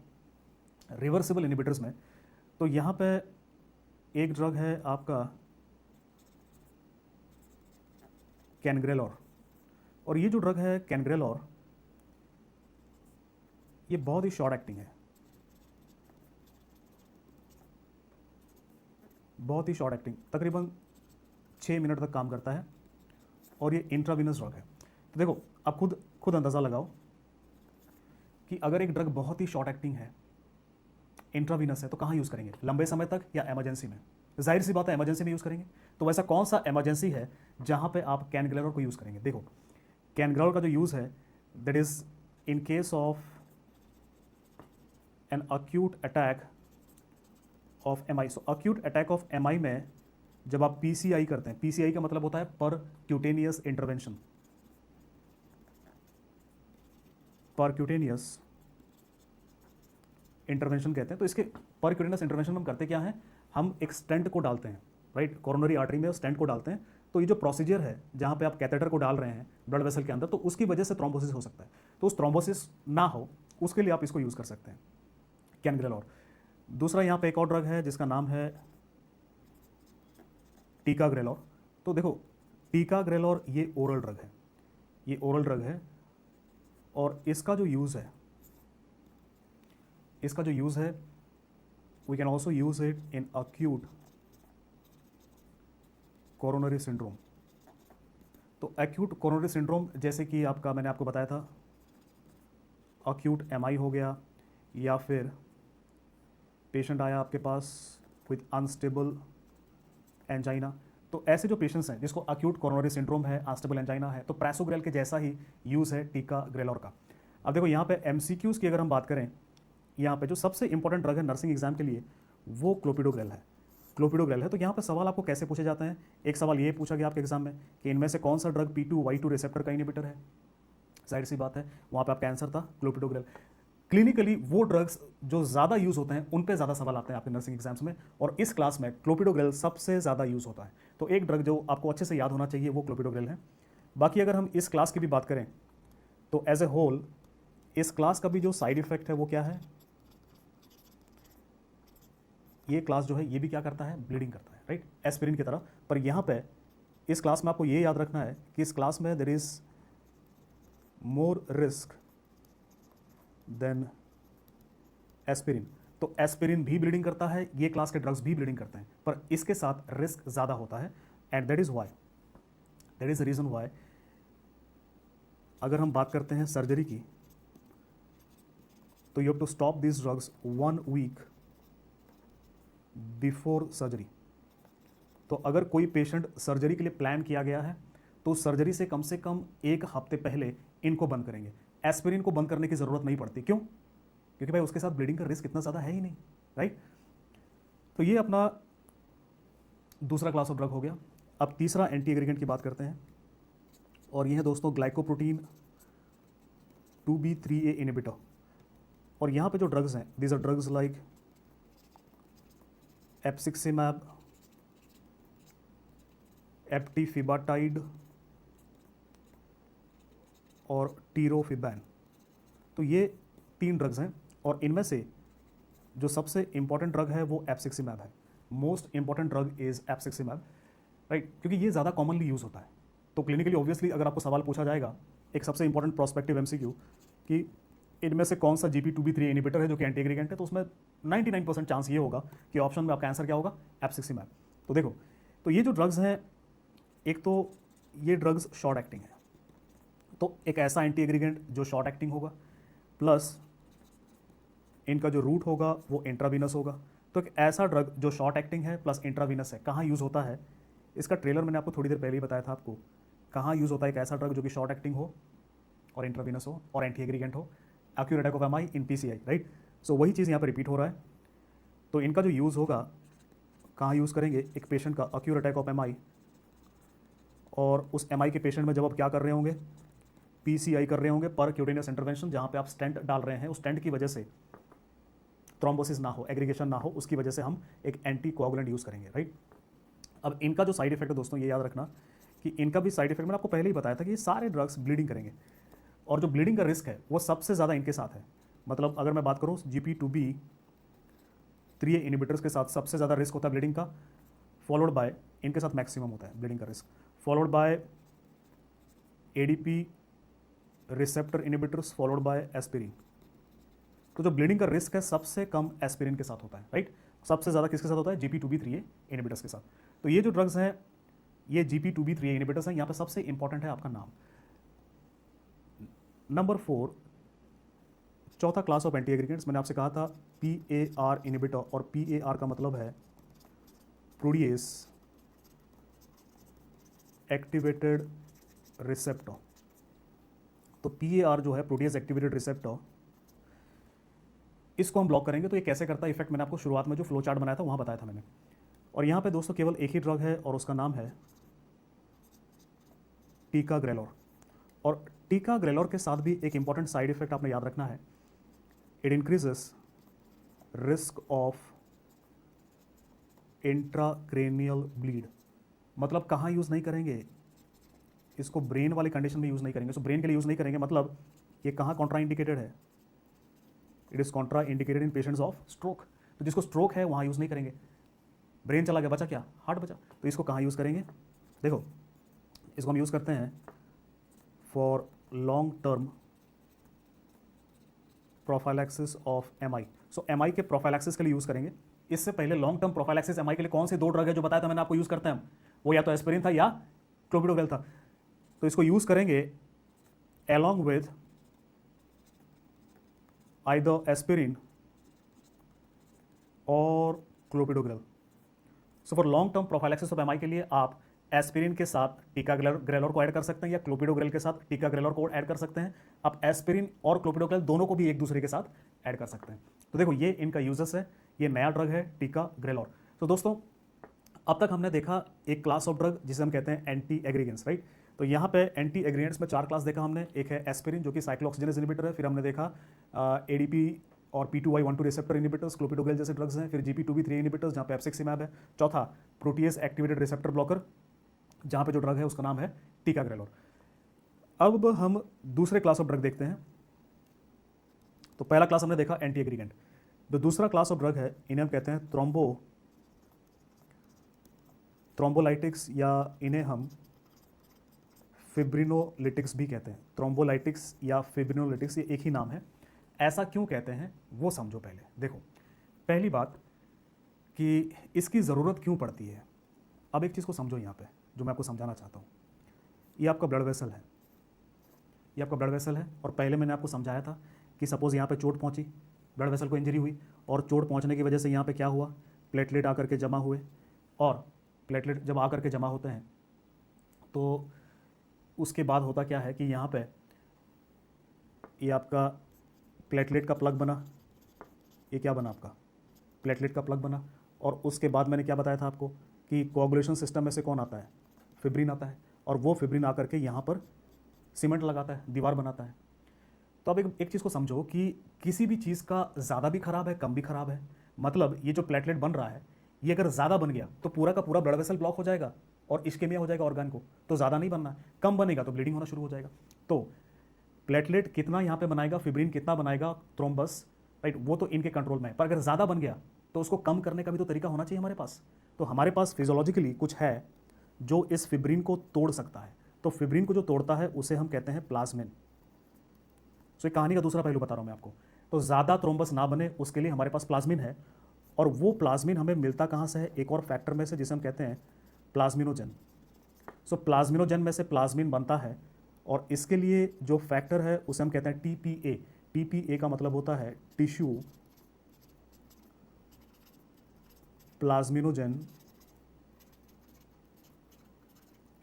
रिवर्सिबल इनिबिटर्स में, तो यहाँ पे एक ड्रग है आपका कैनग्रेलॉर, और ये जो ड्रग है कैनग्रेलॉर, ये बहुत ही शॉर्ट एक्टिंग है, बहुत ही शॉर्ट एक्टिंग, तकरीबन 6 मिनट तक काम करता है, और ये इंट्रावीनस ड्रग है। तो देखो आप खुद अंदाज़ा लगाओ कि अगर एक ड्रग बहुत ही शॉर्ट एक्टिंग है, इंट्रावीनस है, तो कहाँ यूज़ करेंगे, लंबे समय तक या इमरजेंसी में। जाहिर सी बात है इमरजेंसी में यूज़ करेंगे। तो वैसा कौन सा इमरजेंसी है जहाँ पे आप कैनग्रेलॉर को यूज़ करेंगे। देखो कैनग्रेलॉर का जो यूज़ है that is in case of an acute attack of MI। So acute attack of MI में जब आप PCI करते हैं, PCI का मतलब होता है पर क्यूटेनियस इंटरवेंशन, पर क्यूटेनियस इंटरवेंशन कहते हैं। तो इसके पर क्यूटेनियस इंटरवेंशन में हम करते क्या हैं, हम एक स्टेंट को डालते हैं, राइट, कोरोनरी आर्टरी में स्टेंट को डालते हैं। तो ये जो प्रोसीजर है जहाँ पे आप कैथेटर को डाल रहे हैं ब्लड वेसल के अंदर, तो उसकी वजह से थ्रोम्बोसिस हो सकता है। तो उस थ्रोम्बोसिस ना हो उसके लिए आप इसको यूज़ कर सकते हैं, कैनग्रेलॉर। दूसरा यहाँ पे एक और ड्रग है जिसका नाम है टीकाग्रेलॉर। तो देखो टीकाग्रेलॉर ये ओरल ड्रग है, ये ओरल ड्रग है, और इसका जो यूज़ है, we can also use it in acute coronary syndrome. तो acute कोरोनरी सिंड्रोम जैसे कि आपका मैंने आपको बताया था acute MI हो गया, या फिर पेशेंट आया आपके पास विद अनस्टेबल एंजाइना। तो ऐसे जो पेशेंट्स हैं जिसको acute कोरोनरी सिंड्रोम है, अनस्टेबल एंजाइना है, तो प्रासोग्रेल के जैसा ही यूज़ है टीकाग्रेलॉर का। अब देखो यहाँ पे MCQs की अगर हम बात करें, यहाँ पे जो सबसे इंपॉर्टेंट ड्रग है नर्सिंग एग्जाम के लिए वो क्लोपिडोग्रेल है, क्लोपिडोग्रेल है। तो यहाँ पे सवाल आपको कैसे पूछे जाते हैं, एक सवाल ये पूछा गया आपके एग्जाम में कि इनमें से कौन सा ड्रग P2Y2 रिसेप्टर का इनिबिटर है। जाहिर सी बात है वहाँ पे आपका आंसर था क्लोपिडोग्रेल। क्लिनिकली वो ड्रग्स जो ज़्यादा यूज़ होते हैं उन पे ज़्यादा सवाल आते हैं आपके नर्सिंग एग्जाम्स में, और इस क्लास में क्लोपिडोग्रेल सबसे ज़्यादा यूज़ होता है। तो एक ड्रग जो आपको अच्छे से याद होना चाहिए वो क्लोपिडोग्रेल है। बाकी अगर हम इस क्लास की भी बात करें तो एज ए होल इस क्लास का भी जो साइड इफेक्ट है वो क्या है, ये क्लास जो है ये भी क्या करता है, ब्लीडिंग करता है, राइट, एस्पिरिन की तरह। पर यहाँ पे इस क्लास में आपको ये याद रखना है कि इस क्लास में there is more risk than aspirin. तो एस्पिरिन भी ब्लीडिंग करता है, ये क्लास के ड्रग्स भी ब्लीडिंग करते हैं, पर इसके साथ रिस्क ज़्यादा होता है। And that is why, that is the reason why अगर हम बात करते हैं सर्जरी की, तो you have to stop this drugs 1 week before surgery. तो अगर कोई पेशेंट सर्जरी के लिए प्लान किया गया है तो सर्जरी से कम 1 हफ्ते पहले इनको बंद करेंगे। एस्पिरिन को बंद करने की ज़रूरत नहीं पड़ती, क्यों, क्योंकि भाई उसके साथ ब्लीडिंग का रिस्क इतना ज़्यादा है ही नहीं, राइट। तो ये अपना दूसरा क्लास ऑफ ड्रग हो गया। अब तीसरा एंटी एग्रीगेंट की बात करते हैं, और ये है दोस्तों ग्लाइकोप्रोटीन 2B3A इनिबिटर। और यहाँ पे जो ड्रग्स हैं दीज आर ड्रग्स लाइक एप्सिक्सिमैब, एप्टीफिबाटाइड और टीरोफिबैन। तो ये 3 ड्रग्स हैं और इनमें से जो सबसे इंपॉर्टेंट ड्रग है वो एप्सिक्सिमैब है। Most important drug is abciximab, right, क्योंकि ये ज़्यादा कॉमनली यूज़ होता है। तो क्लिनिकली ऑब्वियसली अगर आपको सवाल पूछा जाएगा, एक सबसे इंपॉर्टेंट प्रोस्पेक्टिव एमसीक्यू, कि इनमें से कौन सा GP2B3 इनिबिटर है जो कि एंटी एग्रीगेंट है, तो उसमें 99% चांस ये होगा कि ऑप्शन में आपका आंसर क्या होगा, एप्सिक्सिमैब। तो देखो, तो ये जो ड्रग्स हैं, एक तो ये ड्रग्स शॉर्ट एक्टिंग है, तो एक ऐसा एंटी एग्रीगेंट जो शॉर्ट एक्टिंग होगा, प्लस इनका जो रूट होगा वो इंट्रावीनस होगा। तो एक ऐसा ड्रग जो शॉर्ट एक्टिंग है प्लस इंट्रावीनस है, कहाँ यूज़ होता है, इसका ट्रेलर मैंने आपको थोड़ी देर पहले ही बताया था आपको, कहाँ यूज़ होता है एक ऐसा ड्रग जो कि शॉर्ट एक्टिंग हो और इंट्रावीनस हो और एंटी एग्रीगेंट हो, acute attack of MI in PCI, right. So वही चीज़ यहाँ पर रिपीट हो रहा है। तो इनका जो यूज़ होगा, कहाँ यूज़ करेंगे, एक पेशेंट का एक्यूट अटैक ऑफ एमआई, और उस एमआई के पेशेंट में जब आप क्या कर रहे होंगे, PCI कर रहे होंगे, पर क्यूटेनियस इंटरवेंशन, जहाँ पे आप स्टेंट डाल रहे हैं, उस स्टेंट की वजह से थ्रोम्बोसिस ना हो, एग्रीगेशन ना हो, उसकी वजह से हम एक एंटी कोआगुलेंट यूज़ करेंगे, राइट। अब इनका जो साइड इफेक्ट है दोस्तों, ये याद रखना कि इनका भी साइड इफेक्ट मैंने आपको पहले ही बताया था कि ये सारे ड्रग्स ब्लीडिंग करेंगे, और जो ब्लीडिंग का रिस्क है वो सबसे ज़्यादा इनके साथ है। मतलब अगर मैं बात करूँ GP2B3 इनिबिटर्स के साथ सबसे ज़्यादा रिस्क होता है ब्लीडिंग का, फॉलोड बाय, इनके साथ मैक्सिमम होता है ब्लीडिंग का risk, followed by ADP receptor inhibitors, followed by aspirin. तो जो ब्लीडिंग का रिस्क है सबसे कम एस्पिरिन के साथ होता है, राइट। सबसे ज़्यादा किसके साथ होता है, GP2B3 इनिबिटर्स के साथ। तो ये जो ड्रग्स हैं, ये GP2B3 इनिबिटर्स हैं। यहाँ पे सबसे इंपॉर्टेंट है आपका नाम। नंबर 4, चौथा क्लास ऑफ एंटी एग्रीगेंट्स, मैंने आपसे कहा था PAR इनिबिटर, और PAR का मतलब है प्रोडिएस एक्टिवेटेड रिसेप्टर। तो PAR जो है प्रोडिएस एक्टिवेटेड रिसेप्टर, इसको हम ब्लॉक करेंगे। तो ये कैसे करता है इफेक्ट, मैंने आपको शुरुआत में जो फ्लो चार्ट बनाया था वहाँ बताया था मैंने। और यहाँ पे दोस्तों केवल एक ही ड्रग है और उसका नाम है टिकाग्रेलोर। और टिकाग्रेलोर के साथ भी एक इंपॉर्टेंट साइड इफेक्ट आपने याद रखना है, it increases risk of intracranial bleed. मतलब कहाँ यूज़ नहीं करेंगे इसको, ब्रेन वाली कंडीशन में यूज़ नहीं करेंगे, सो ब्रेन के लिए यूज़ नहीं करेंगे। मतलब ये कहाँ कॉन्ट्रा इंडिकेटेड है, it is Contra indicated in patients of stroke. तो जिसको स्ट्रोक है वहाँ यूज़ नहीं करेंगे, ब्रेन चला गया, बचा क्या, हार्ट बचा। तो इसको कहाँ यूज़ करेंगे, देखो इसको हम यूज़ करते हैं for long term prophylaxis of MI. So MI के प्रोफाइलैक्सिस के लिए यूज़ करेंगे। इससे पहले लॉन्ग टर्म प्रोफाइलैक्सिस एमआई के लिए कौन से 2 ड्रग है जो बताया था मैंने आपको यूज़ करते हैं हम, वो या तो एस्पिरिन था या क्लोपिडोग्रेल था। तो इसको यूज़ करेंगे along with either aspirin और clopidogrel. So for long term prophylaxis of MI के लिए आप एस्पिरिन के साथ टिकाग्रेलोर को ऐड कर सकते हैं या क्लोपिडोग्रेल के साथ टिकाग्रेलोर को ऐड कर सकते हैं। आप एस्पिरिन और क्लोपिडोग्रेल दोनों को भी एक दूसरे के साथ ऐड कर सकते हैं। तो देखो ये इनका यूजेस है, ये नया ड्रग है टिकाग्रेलोर। तो दोस्तों अब तक हमने देखा एक क्लास ऑफ ड्रग जिसे हम कहते हैं एंटी एग्रीगेंट्स, राइट। तो यहाँ पे एंटी एग्रीगेंट्स में 4 क्लास देखा हमने। एक है एस्पिरिन जो कि साइक्लोऑक्सीजनेस इनिबिटर है, फिर हमने देखा ADP और P2Y12 रिसेप्टर इनिबिटर्स, क्लोपिडोग्रेल जैसे ड्रग्स हैं, फिर GP2B3 इनिबिटर्स जहाँ पे एप्सिक्सिमैब है। चौथा प्रोटीएस एक्टिवेटेड रिसेप्टर ब्लॉकर, जहाँ पे जो ड्रग है उसका नाम है टिकाग्रेलोर। अब हम दूसरे क्लास ऑफ ड्रग देखते हैं। तो पहला क्लास हमने देखा एंटी एग्रीगेंट। जो दूसरा क्लास ऑफ ड्रग है इन्हें हम कहते हैं थ्रोम्बोलाइटिक्स, या इन्हें हम फिब्रिनोलिटिक्स भी कहते हैं। थ्रोम्बोलाइटिक्स या फिब्रिनोलिटिक्स, ये एक ही नाम है। ऐसा क्यों कहते हैं वो समझो पहले। देखो पहली बात कि इसकी ज़रूरत क्यों पड़ती है। अब एक चीज़ को समझो यहाँ पे जो मैं आपको समझाना चाहता हूँ। ये आपका ब्लड वेसल है, ये आपका ब्लड वेसल है, और पहले मैंने आपको समझाया था कि सपोज़ यहाँ पे चोट पहुँची, ब्लड वेसल को इंजरी हुई, और चोट पहुँचने की वजह से यहाँ पे क्या हुआ, प्लेटलेट आकर के जमा हुए, और प्लेटलेट जब आकर के जमा होते हैं तो उसके बाद होता क्या है कि यहाँ पे ये आपका प्लेटलेट का प्लग बना, ये क्या बना आपका प्लेटलेट का प्लग बना। और उसके बाद मैंने क्या बताया था आपको कि कोआगुलेशन सिस्टम में से कौन आता है, फिब्रिन आता है, और वो फिब्रिन आकर के यहाँ पर सीमेंट लगाता है, दीवार बनाता है। तो अब एक चीज़ को समझो कि किसी भी चीज़ का ज़्यादा भी खराब है कम भी खराब है। मतलब ये जो प्लेटलेट बन रहा है ये अगर ज़्यादा बन गया तो पूरा का पूरा ब्लड वेसल ब्लॉक हो जाएगा और इश्केमिया हो जाएगा ऑर्गन को, तो ज़्यादा नहीं बनना, कम बनेगा तो ब्लीडिंग होना शुरू हो जाएगा। तो प्लेटलेट कितना यहाँ पे बनाएगा, फिब्रिन कितना बनाएगा, थ्रोम्बस, राइट, वो तो इनके कंट्रोल में है। पर अगर ज़्यादा बन गया तो उसको कम करने का भी तो तरीका होना चाहिए हमारे पास। तो हमारे पास फिजियोलॉजिकली कुछ है जो इस फिब्रिन को तोड़ सकता है। तो फिब्रिन को जो तोड़ता है उसे हम कहते हैं प्लाज्मिन। सो एक कहानी का दूसरा पहलू बता रहा हूँ मैं आपको। तो ज़्यादा थ्रोम्बस ना बने उसके लिए हमारे पास प्लाज्मिन है, और वो प्लाज्मिन हमें मिलता कहाँ से है, एक और फैक्टर में से जिसे हम कहते हैं प्लाज्मिनोजन। सो प्लाज्मिनोजन में से प्लाज्मिन बनता है, और इसके लिए जो फैक्टर है उसे हम कहते हैं टीपीए। टीपीए का मतलब होता है टिश्यू प्लाज्मिनोजन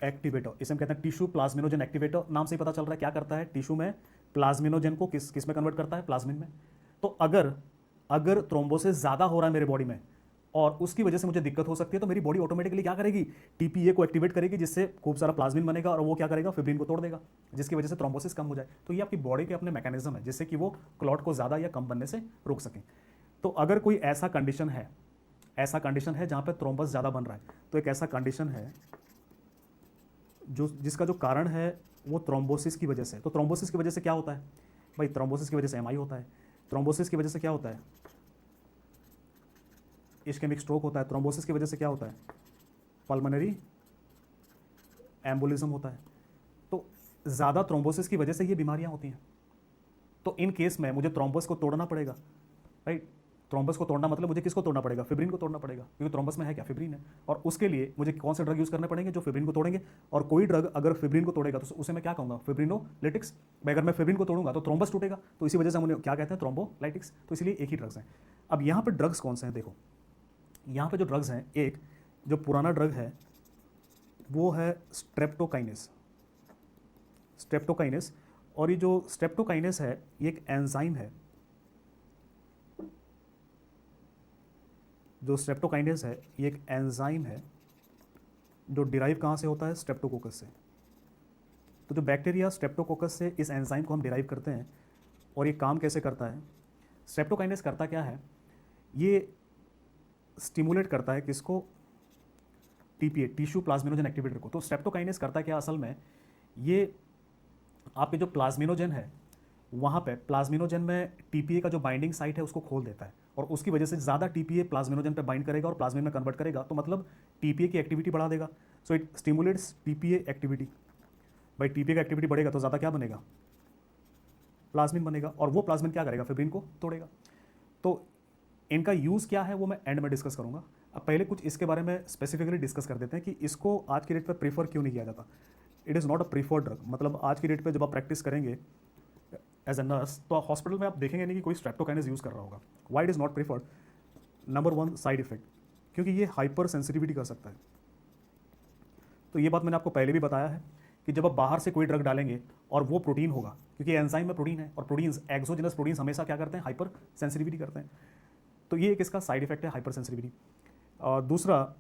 एक्टिवेटर। इसे हम कहते हैं टिश्यू प्लाज्मिनोजन एक्टिवेटर। नाम से ही पता चल रहा है क्या करता है, टिश्यू में प्लाज्मिनोजन को किस में कन्वर्ट करता है, प्लाज्मिन में। तो अगर थ्रोम्बोसिस ज़्यादा हो रहा है मेरे बॉडी में और उसकी वजह से मुझे दिक्कत हो सकती है, तो मेरी बॉडी ऑटोमेटिकली क्या करेगी, टीपीए को एक्टिवेट करेगी, जिससे खूब सारा प्लाज्मिन बनेगा और वो क्या करेगा, फिब्रिन को तोड़ देगा, जिसकी वजह से थ्रोम्बोसिस कम हो जाए। तो ये आपकी बॉडी के अपने मैकेनिज्म है जिससे कि वो क्लॉट को ज़्यादा या कम बनने से रोक सकें। तो अगर कोई ऐसा कंडीशन है जहाँ पे थ्रोम्बस ज़्यादा बन रहा है, तो एक ऐसा कंडीशन है जिसका जो कारण है वो थ्रोम्बोसिस की वजह से। तो थ्रोम्बोसिस की वजह से क्या होता है भाई, थ्रोम्बोसिस की वजह से एमआई होता है। थ्रोम्बोसिस की वजह से क्या होता है, इश्केमिक स्ट्रोक होता है। थ्रोम्बोसिस की वजह से क्या होता है, पल्मोनरी एम्बोलिज्म होता है। तो ज़्यादा थ्रोम्बोसिस की वजह से ये बीमारियां होती हैं। तो इन केस में मुझे थ्रोम्बस को तोड़ना पड़ेगा, राइट। थ्रोम्बस को तोड़ना मतलब मुझे किसको तोड़ना पड़ेगा, फिब्रिन को तोड़ना पड़ेगा, क्योंकि थ्रोम्बस में है क्या, फिब्रिन है। और उसके लिए मुझे कौन से ड्रग यूज़ करने पड़ेंगे, जो फिब्रिन को तोड़ेंगे। और कोई ड्रग अगर फिब्रिन को तोड़ेगा तो उसे मैं क्या कहूँगा, फिब्रिनोलिटिक्स। भाई अगर मैं फिब्रिन को तोड़ूंगा तो थ्रोम्बस टूटेगा, तो इसी वजह से हम उन्हें क्या कहते हैं, थ्रोम्बोलाइटिक्स। तो इसलिए एक ही ड्रग्स हैं। अब यहाँ पर ड्रग्स कौन से हैं, देखो यहाँ पे जो ड्रग्स हैं, एक जो पुराना ड्रग है वो है स्ट्रेप्टोकाइनेस। स्ट्रेप्टोकाइनेस, और ये जो स्ट्रेप्टोकाइनेस है ये एक एंजाइम है। जो स्ट्रेप्टोकाइनेस है ये एक एंजाइम है जो डिराइव कहाँ से होता है, स्ट्रेप्टोकोकस से। तो जो बैक्टीरिया स्ट्रेप्टोकोकस से इस एंजाइम को हम डिराइव करते हैं। और ये काम कैसे करता है, स्ट्रेप्टोकाइनेस करता क्या है, ये स्टिमुलेट करता है किसको, टीपीए, टिश्यू प्लाज्मिनोजन एक्टिवेटर को। तो स्ट्रेप्टोकाइनेस करता क्या असल में, ये आपके जो प्लाज्मिनोजन है वहाँ पे प्लाज्मिनोजन में टीपीए का जो बाइंडिंग साइट है उसको खोल देता है, और उसकी वजह से ज़्यादा टीपीए प्लाज्मिनोजन पे बाइंड करेगा और प्लाज्मिन में कन्वर्ट करेगा, तो मतलब टीपीए की एक्टिविटी बढ़ा देगा। So it stimulates TPA activity. भाई टीपीए का एक्टिविटी बढ़ेगा तो ज़्यादा क्या बनेगा, प्लाज्मिन बनेगा, और वो प्लाज्मिन क्या करेगा, फिब्रिन को तोड़ेगा। तो इनका यूज़ क्या है वो मैं एंड में डिस्कस करूँगा। अब पहले कुछ इसके बारे में स्पेसिफिकली डिस्कस कर देते हैं कि इसको आज की डेट पर प्रीफर क्यों नहीं किया जाता। It is not a preferred drug. मतलब आज की डेट पे जब आप प्रैक्टिस करेंगे एज ए नर्स तो हॉस्पिटल में आप देखेंगे नहीं कि कोई स्ट्रेप्टोकाइनेस यूज़ कर रहा होगा। Why it is not preferred, number one side effect, क्योंकि ये हाइपर सेंसिटिविटी कर सकता है। तो ये बात मैंने आपको पहले भी बताया है कि जब आप बाहर से कोई ड्रग डालेंगे और वो प्रोटीन होगा, क्योंकि एंजाइम में प्रोटीन है, और प्रोटीन्स एक्सोजिनस प्रोटीन्स हमेशा क्या करते हैं, हाइपर सेंसिटिविटी करते हैं। तो ये एक इसका साइड इफेक्ट है, हाइपर सेंसिटिविटी। और दूसरा,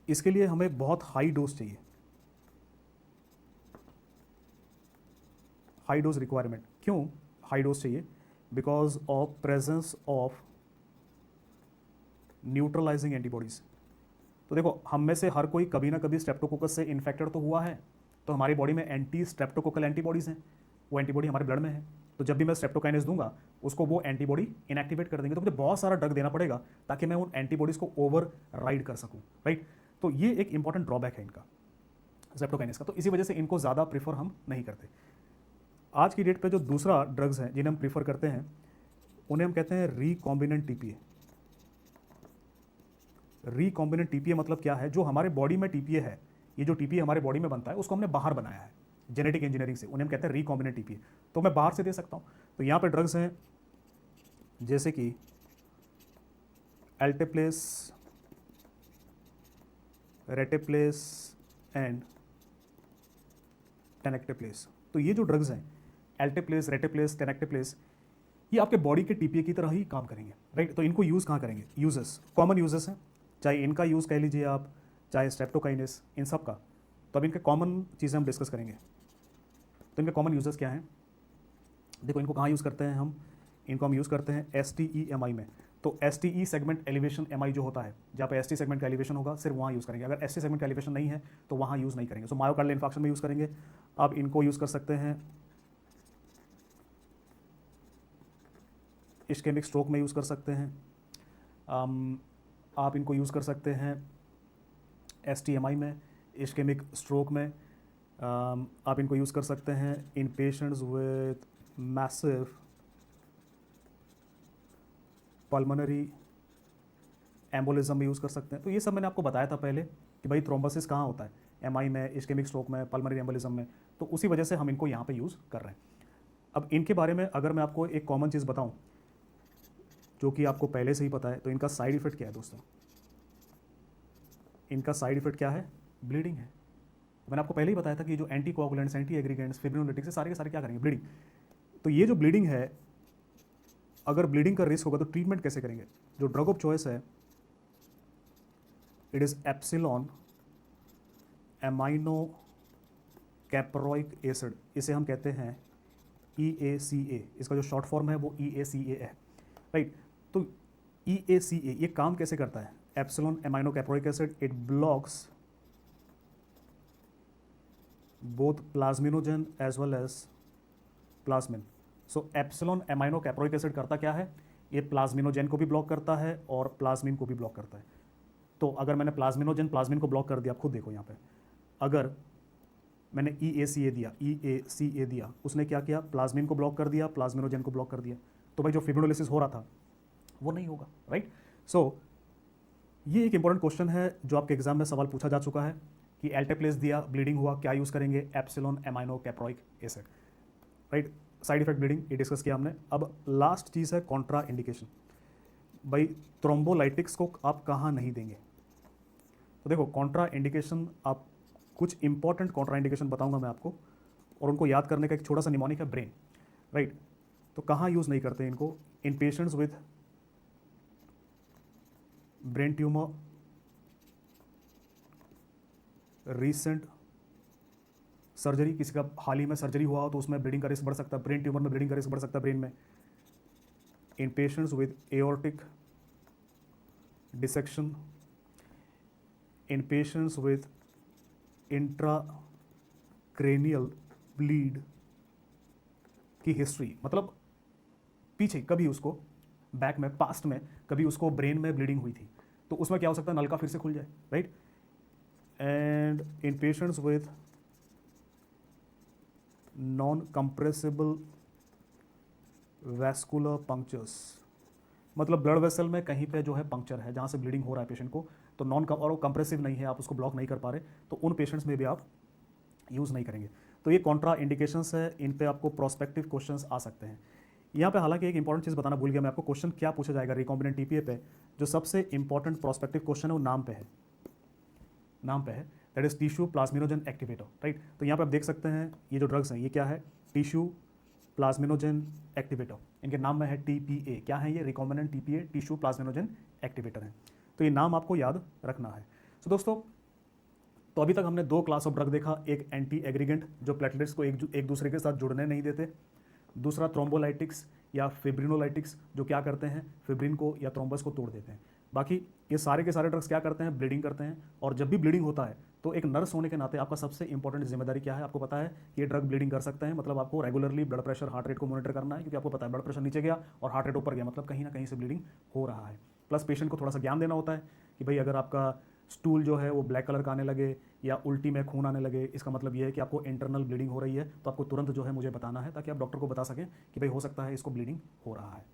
इसके लिए हमें बहुत हाई डोज चाहिए, हाई डोज रिक्वायरमेंट। क्यों हाई डोज चाहिए, because of presence of neutralising antibodies. तो देखो हम में से हर कोई कभी ना कभी स्ट्रेप्टोकोकस से इन्फेक्टेड तो हुआ है, तो हमारी बॉडी में एंटी स्ट्रेप्टोकोकल एंटीबॉडीज़ हैं, वो एंटीबॉडी हमारे ब्लड में है। तो जब भी मैं स्ट्रेप्टोकाइनेस दूंगा उसको वो एंटीबॉडी इनएक्टिवेट कर देंगे, तो मुझे बहुत सारा ड्रग देना पड़ेगा ताकि मैं उन एंटीबॉडीज़ को ओवर राइड कर सकूँ, राइट। तो ये एक इंपॉर्टेंट ड्रॉबैक है इनका, स्ट्रेप्टोकाइनेस का। तो इसी वजह से इनको ज़्यादा प्रीफर हम नहीं करते। आज की डेट पे जो दूसरा ड्रग्स हैं जिन्हें हम प्रीफर करते हैं उन्हें हम कहते हैं रिकॉम्बिनेंट टीपीए। रिकॉम्बिनेंट टीपीए मतलब क्या है, जो हमारे बॉडी में टीपीए है, ये जो टीपीए हमारे बॉडी में बनता है उसको हमने बाहर बनाया है जेनेटिक इंजीनियरिंग से, उन्हें हम कहते हैं रिकॉम्बिनेंट टीपीए। तो मैं बाहर से दे सकता हूँ। तो यहाँ पे ड्रग्स हैं जैसे कि एल्टेप्लेस, रेटेप्लेस एंड टेनेक्टेप्लेस। तो ये जो ड्रग्स हैं एल्टेप्लेस, रेटेप्लेस, टेनेक्टेप्लेस, ये आपके बॉडी के टीपीए की तरह ही काम करेंगे, राइट। तो इनको यूज़ कहाँ करेंगे, यूजेस कॉमन यूजेस हैं, चाहे इनका यूज़ कह लीजिए आप, चाहे स्ट्रेप्टोकाइनेस, इन सब का। तो अब इनके कॉमन चीज़ें हम डिस्कस करेंगे। तो इनके कॉमन यूजेस क्या हैं, देखो इनको कहाँ यूज़ करते हैं हम, इनको हम यूज़ करते हैं STEMI में, तो S T E segment elevation M I जो होता है, जहाँ पे एस टी सेगमेंट का एलिवेशन होगा सिर्फ वहाँ यूज़ करेंगे। अगर एस टी सेगमेंट का एलिवेशन नहीं है तो वहाँ यूज़ नहीं करेंगे। सो मायोकार्डियल इन्फार्क्शन में यूज़ करेंगे। आप इनको यूज़ कर सकते हैं इस्केमिक स्ट्रोक में यूज़ कर सकते हैं। आप इनको यूज़ कर सकते हैं एस टी एम आई में, इस्केमिक स्ट्रोक में। आप इनको यूज़ कर सकते हैं in patients with massive pulmonary embolism में यूज़ कर सकते हैं। तो ये सब मैंने आपको बताया था पहले कि भाई थ्रोम्बोसिस कहाँ होता है, एमआई में, इस्केमिक स्ट्रोक में, पल्मोनरी एम्बोलिज्म में, तो उसी वजह से हम इनको यहाँ पे यूज़ कर रहे हैं। अब इनके बारे में अगर मैं आपको एक कॉमन चीज़ बताऊँ जो कि आपको पहले से ही पता है, तो इनका साइड इफेक्ट क्या है दोस्तों? इनका साइड इफेक्ट क्या है? ब्लीडिंग है। मैंने आपको पहले ही बताया था कि जो एंटी कोआगुलेंट्स, एंटी एग्रीगेंट्स, फिब्रिनोलिटिक्स, सारे के सारे क्या करेंगे? ब्लीडिंग। तो ये जो ब्लीडिंग है, अगर ब्लीडिंग का रिस्क होगा तो ट्रीटमेंट कैसे करेंगे? जो ड्रग ऑफ चॉइस है, it is epsilon amino caproic acid, इसे हम कहते हैं EACA। इसका जो शॉर्ट फॉर्म है वो EACA है, राइट। तो EACA ये काम कैसे करता है? Epsilon amino caproic acid, it blocks both plasminogen as well as plasmin. So epsilon amino caproic acid करता क्या है? ये प्लाज्मिनोजेन को भी ब्लॉक करता है और प्लाज्मिन को भी ब्लॉक करता है। तो अगर मैंने प्लाज्मिन को ब्लॉक कर दिया, आप खुद देखो यहाँ पे, अगर मैंने EACA दिया, उसने क्या किया? प्लाज्मिन को ब्लॉक कर दिया, प्लाज्मिनोजेन को ब्लॉक कर दिया, तो भाई जो फिब्रिनोलिसिस हो रहा था वो नहीं होगा, राइट। सो ये एक इंपॉर्टेंट क्वेश्चन है जो आपके एग्जाम में सवाल पूछा जा चुका है कि एल्टेप्लेस दिया, ब्लीडिंग हुआ, क्या यूज़ करेंगे? Epsilon amino caproic acid, right. Side effect bleeding ये डिस्कस किया हमने। अब लास्ट चीज़ है कॉन्ट्रा इंडिकेशन। भाई थ्रोम्बोलाइटिक्स को आप कहाँ नहीं देंगे? तो देखो कॉन्ट्रा इंडिकेशन, आप कुछ इंपॉर्टेंट कॉन्ट्रा इंडिकेशन बताऊंगा मैं आपको, और उनको याद करने का एक छोटा सा निमोनिक है ब्रेन, राइट। तो कहाँ यूज़ नहीं करते इनको? In patients with brain tumour, recent surgery, किसी का हाल ही में सर्जरी हुआ हो तो उसमें ब्लीडिंग का रिस्क बढ़ सकता है, ब्रेन ट्यूमर में ब्लीडिंग का रिस्क बढ़ सकता है ब्रेन में। In patients with aortic dissection, in patients with intracranial bleed की हिस्ट्री, मतलब पीछे कभी उसको बैक में, पास्ट में कभी उसको ब्रेन में ब्लीडिंग हुई थी, तो उसमें क्या हो सकता है? नलका फिर से खुल जाए, right. And in patients with non compressible vascular punctures, मतलब ब्लड वेसल में कहीं पे जो है पंक्चर है जहाँ से ब्लीडिंग हो रहा है पेशेंट को, तो और वो कंप्रेसिव नहीं है, आप उसको ब्लॉक नहीं कर पा रहे, तो उन पेशेंट्स में भी आप यूज़ नहीं करेंगे। तो ये कॉन्ट्रा इंडिकेशंस है, इन पे आपको प्रोस्पेक्टिव क्वेश्चंस आ सकते हैं। यहाँ पे हालांकि एक इंपॉर्टेंट चीज़ बताना भूल गया मैं आपको, क्वेश्चन क्या पूछा जाएगा रिकॉम्बिनेंट टीपीए पे? जो सबसे इंपॉर्टेंट प्रोस्पेक्टिव क्वेश्चन है वो नाम पे है, that is tissue plasminogen activator, right. तो यहाँ पे आप देख सकते हैं ये जो ड्रग्स हैं ये क्या है? टिश्यू प्लाज्मिनोजन एक्टिवेटर, इनके नाम में है TPA। क्या है ये? Recombinant TPA tissue plasminogen activator है। तो ये नाम आपको याद रखना है। तो दोस्तों, तो अभी तक हमने दो क्लास ऑफ ड्रग देखा, एक एंटी एग्रीगेंट जो प्लेटलेट्स को एक दूसरे के साथ जुड़ने नहीं देते, दूसरा थ्रोम्बोलाइटिक्स या फिब्रिनोलाइटिक्स जो क्या करते हैं? फिब्रिन को या थ्रोम्बस को तोड़ देते हैं। बाकी ये सारे के सारे ड्रग्स क्या करते हैं? ब्लीडिंग करते हैं। और जब भी ब्लीडिंग होता है तो एक नर्स होने के नाते आपका सबसे इंपॉर्टेंट जिम्मेदारी क्या है? आपको पता है कि ये ड्रग ब्लीडिंग कर सकते हैं, मतलब आपको regularly blood pressure, heart rate को मॉनिटर करना है, क्योंकि आपको पता है ब्लड प्रेशर नीचे गया और हार्ट रेट ऊपर गया, मतलब कहीं ना कहीं से ब्लीडिंग हो रहा है। प्लस पेशेंट को थोड़ा सा ज्ञान देना होता है कि भाई अगर आपका स्टूल जो है वो ब्लैक कलर का आने लगे या उल्टी में खून आने लगे, इसका मतलब ये है कि आपको इंटरनल ब्लीडिंग हो रही है, तो आपको तुरंत जो है मुझे बताना है, ताकि आप डॉक्टर को बता सकें कि भाई हो सकता है इसको ब्लीडिंग हो रहा है।